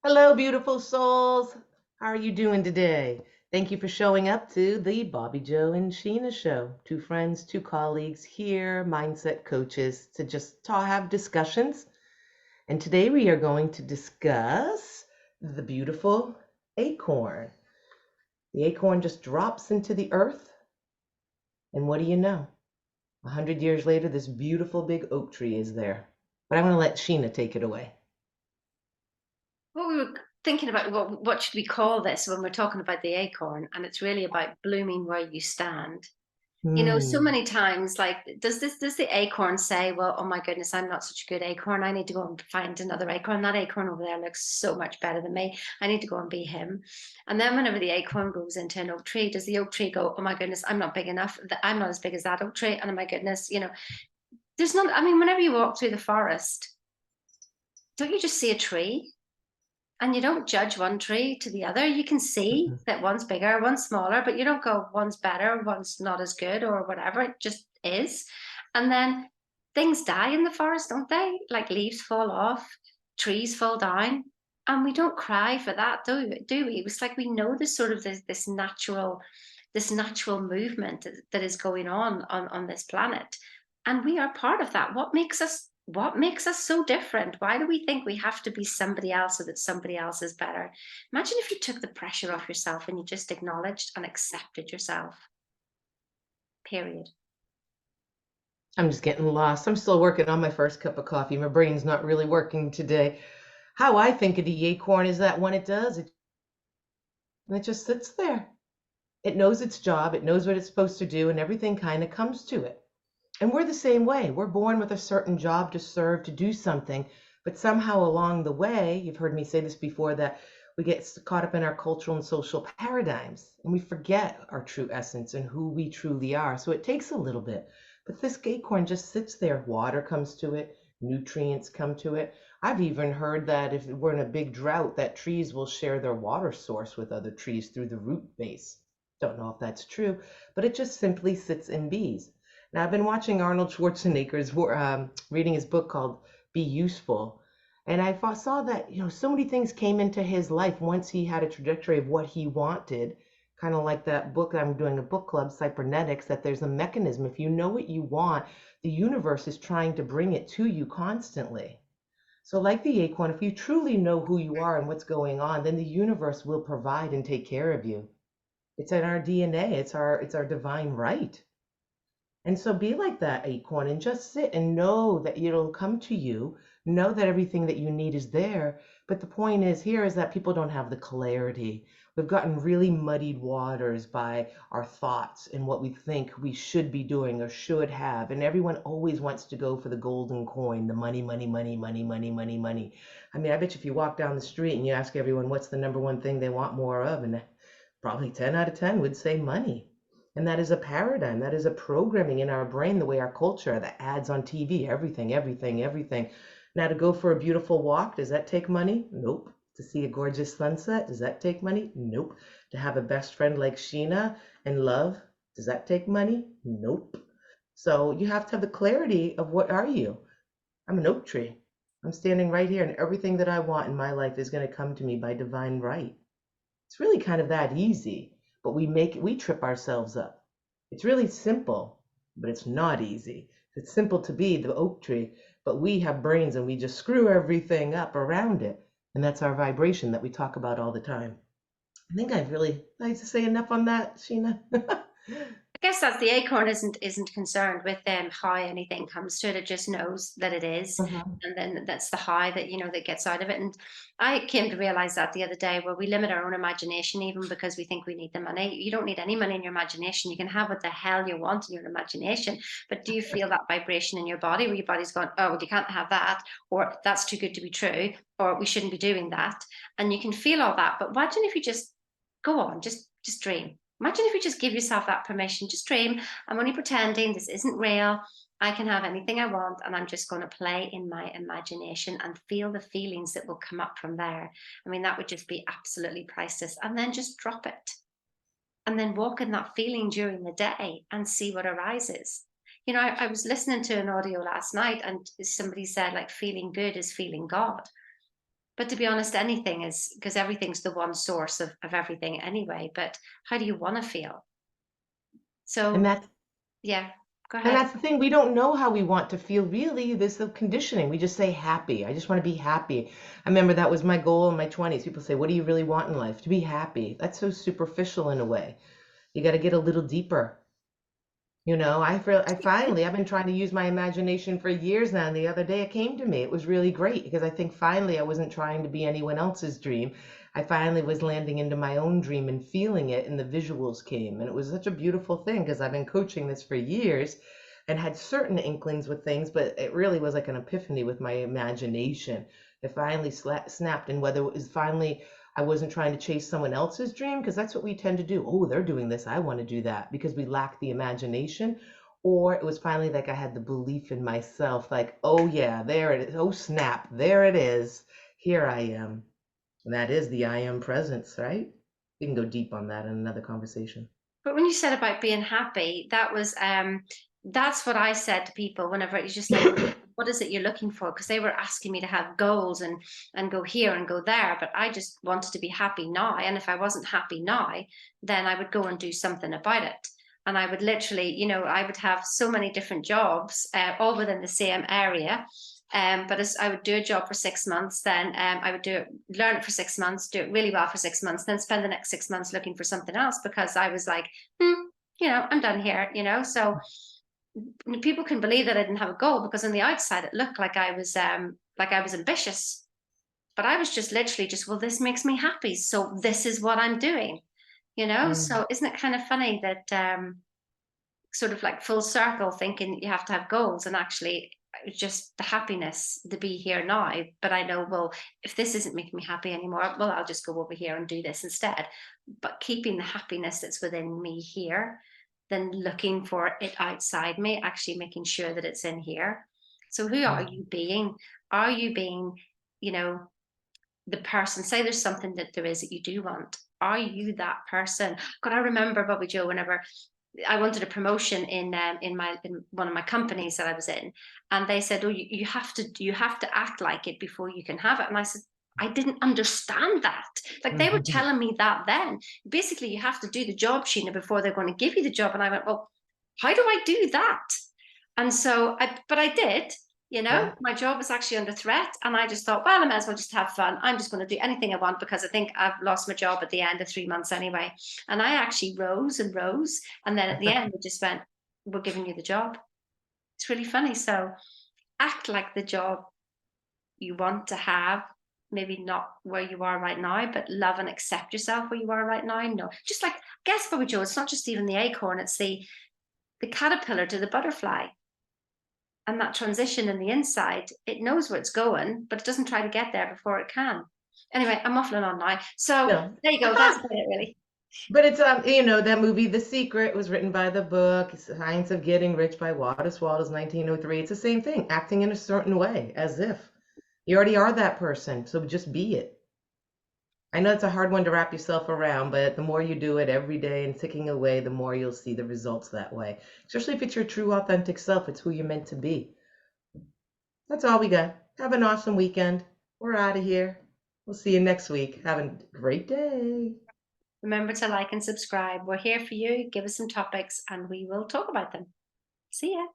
Hello, beautiful souls. How are you doing today? Thank you for showing up to the Bobbi Jo and Sheena show. Two friends, two colleagues here, mindset coaches to just have discussions. And today we are going to discuss the beautiful acorn. The acorn just drops into the earth, and what do you know? 100 years later, this beautiful big oak tree is there. But I'm going to let Sheena take it away. What we were thinking about, what should we call this when we're talking about the acorn? And it's really about blooming where you stand. So Hmm. many times, like, does the acorn say, well, oh my goodness, I'm not such a good acorn. I need to go and find another acorn. That acorn over there looks so much better than me. I need to go and be him. And then whenever the acorn goes into an oak tree, does the oak tree go, oh my goodness, I'm not big enough. I'm not as big as that oak tree. And oh my goodness, there's not, I mean, whenever you walk through the forest, don't you just see a tree? And you don't judge one tree to the other. You can see that one's bigger, one's smaller, but you don't go one's better, one's not as good, or whatever. It just is. And then things die in the forest, don't they? Like leaves fall off, trees fall down. And we don't cry for that, do we? It's like we know this natural movement that is going on this planet. And we are part of that. What makes us so different? Why do we think we have to be somebody else, or that somebody else is better? Imagine if you took the pressure off yourself and you just acknowledged and accepted yourself. Period. I'm just getting lost. I'm still working on my first cup of coffee. My brain's not really working today. How I think of the acorn is that when it does, it just sits there. It knows its job, it knows what it's supposed to do, and everything kind of comes to it. And we're the same way. We're born with a certain job to serve, to do something, but somehow along the way, you've heard me say this before, that we get caught up in our cultural and social paradigms and we forget our true essence and who we truly are. So it takes a little bit. But this acorn just sits there. Water comes to it, nutrients come to it. I've even heard that if we're in a big drought, that trees will share their water source with other trees through the root base. Don't know if that's true, but it just simply sits in bees. Now, I've been watching Arnold Schwarzenegger's reading his book called Be Useful. And I saw that, so many things came into his life once he had a trajectory of what he wanted. Kind of like that book, I'm doing a book club, Cybernetics, that there's a mechanism. If you know what you want, the universe is trying to bring it to you constantly. So, like the acorn, if you truly know who you are and what's going on, then the universe will provide and take care of you. It's in our DNA. It's our divine right. And so be like that acorn and just sit and know that it'll come to you. Know that everything that you need is there. But the point is here is that people don't have the clarity. We've gotten really muddied waters by our thoughts and what we think we should be doing or should have. And everyone always wants to go for the golden coin, the money, money, money, money, money, money, money. I mean, I bet you if you walk down the street and you ask everyone what's the number one thing they want more of, and probably 10 out of 10 would say money. And that is a paradigm, that is a programming in our brain, the way our culture, the ads on TV, everything, everything, everything. Now, to go for a beautiful walk, does that take money? Nope. To see a gorgeous sunset, does that take money? Nope. To have a best friend like Sheena and love, does that take money? Nope. So you have to have the clarity of what are you? I'm an oak tree. I'm standing right here, and everything that I want in my life is going to come to me by divine right. It's really kind of that easy, but we trip ourselves up. It's really simple, but it's not easy. It's simple to be the oak tree, but we have brains and we just screw everything up around it. And that's our vibration that we talk about all the time. I think I've really like to say enough on that, Sheena. I guess that's the acorn isn't concerned with how anything comes to it. It just knows that it is. Mhm. And then that's the high that that gets out of it. And I came to realize that the other day, where we limit our own imagination even because we think we need the money. You don't need any money in your imagination. You can have what the hell you want in your imagination. But do you feel that vibration in your body where your body's going, oh, well, you can't have that, or that's too good to be true, or we shouldn't be doing that. And you can feel all that. But imagine if you just go on, just dream. Imagine if you just give yourself that permission. Just dream. I'm only pretending. This isn't real. I can have anything I want, and I'm just going to play in my imagination and feel the feelings that will come up from there. I mean, that would just be absolutely priceless. And then just drop it, and then walk in that feeling during the day and see what arises. I was listening to an audio last night, and somebody said, like, feeling good is feeling God. But to be honest, anything is, because everything's the one source of everything anyway. But how do you want to feel? And So, that's yeah, go And ahead. that's the thing, we don't know how we want to feel really. This is the conditioning. We just say happy. I just want to be happy. I remember that was my goal in my 20s. People say, "What do you really want in life?" To be happy. That's so superficial in a way. You got to get a little deeper. I've been trying to use my imagination for years now, and the other day it came to me. It was really great because I think finally I wasn't trying to be anyone else's dream. I finally was landing into my own dream and feeling it, and the visuals came. And it was such a beautiful thing because I've been coaching this for years and had certain inklings with things, but it really was like an epiphany with my imagination. It finally snapped, and whether it was finally I wasn't trying to chase someone else's dream, because that's what we tend to do. Oh, they're doing this, I want to do that, because we lack the imagination. Or it was finally like I had the belief in myself, like, oh yeah, there it is. Oh snap, there it is. Here I am. And that is the I am presence, right? We can go deep on that in another conversation. But when you said about being happy, that's what I said to people whenever it's just like, what is it you're looking for? Because they were asking me to have goals and go here and go there, but I just wanted to be happy now. And if I wasn't happy now, then I would go and do something about it. And I would literally, I would have so many different jobs, all within the same area. But as I would do a job for 6 months, then I would learn it for 6 months, do it really well for 6 months, then spend the next 6 months looking for something else because I was like, I'm done here, So people can believe that I didn't have a goal because on the outside it looked like I was ambitious, but I was just literally just, well, this makes me happy, so this is what I'm doing, Mm, So isn't it kind of funny that sort of like full circle thinking you have to have goals and actually it's just the happiness to be here now. But I know, well, if this isn't making me happy anymore, well, I'll just go over here and do this instead. But keeping the happiness that's within me here, then looking for it outside me, actually making sure that it's in here. So who are mm. you being? Are you being, you know, the person? Say there's something that there is that you do want. Are you that person? God, I remember Bobbi Jo whenever I wanted a promotion in one of my companies that I was in, and they said, "Oh, you have to act like it before you can have it." And I said, "I didn't understand that. Like they were telling me that then. Basically, you have to do the job, Sheena, before they're going to give you the job." And I went, "Well, how do I do that?" And so but I did. Yeah. My job was actually under threat, and I just thought, well, I might as well just have fun. I'm just going to do anything I want because I think I've lost my job at the end of 3 months anyway. And I actually rose and rose, and then at the end, we just went, "We're giving you the job." It's really funny. So act like the job you want to have. Maybe not where you are right now, but love and accept yourself where you are right now. No, just like, I guess, Bobby Joe, it's not just even the acorn; it's the caterpillar to the butterfly, and that transition in the inside. It knows where it's going, but it doesn't try to get there before it can. Anyway, I'm waffling on now. So No. there you go. That's about it, really. But it's that movie The Secret was written by the book Science of Getting Rich by Wallace Wattles 1903. It's the same thing, acting in a certain way, as if you already are that person, so just be it. I know it's a hard one to wrap yourself around, but the more you do it every day and ticking away, the more you'll see the results that way. Especially if it's your true authentic self, it's who you're meant to be. That's all we got. Have an awesome weekend. We're out of here. We'll see you next week. Have a great day. Remember to like and subscribe. We're here for you. Give us some topics and we will talk about them. See ya.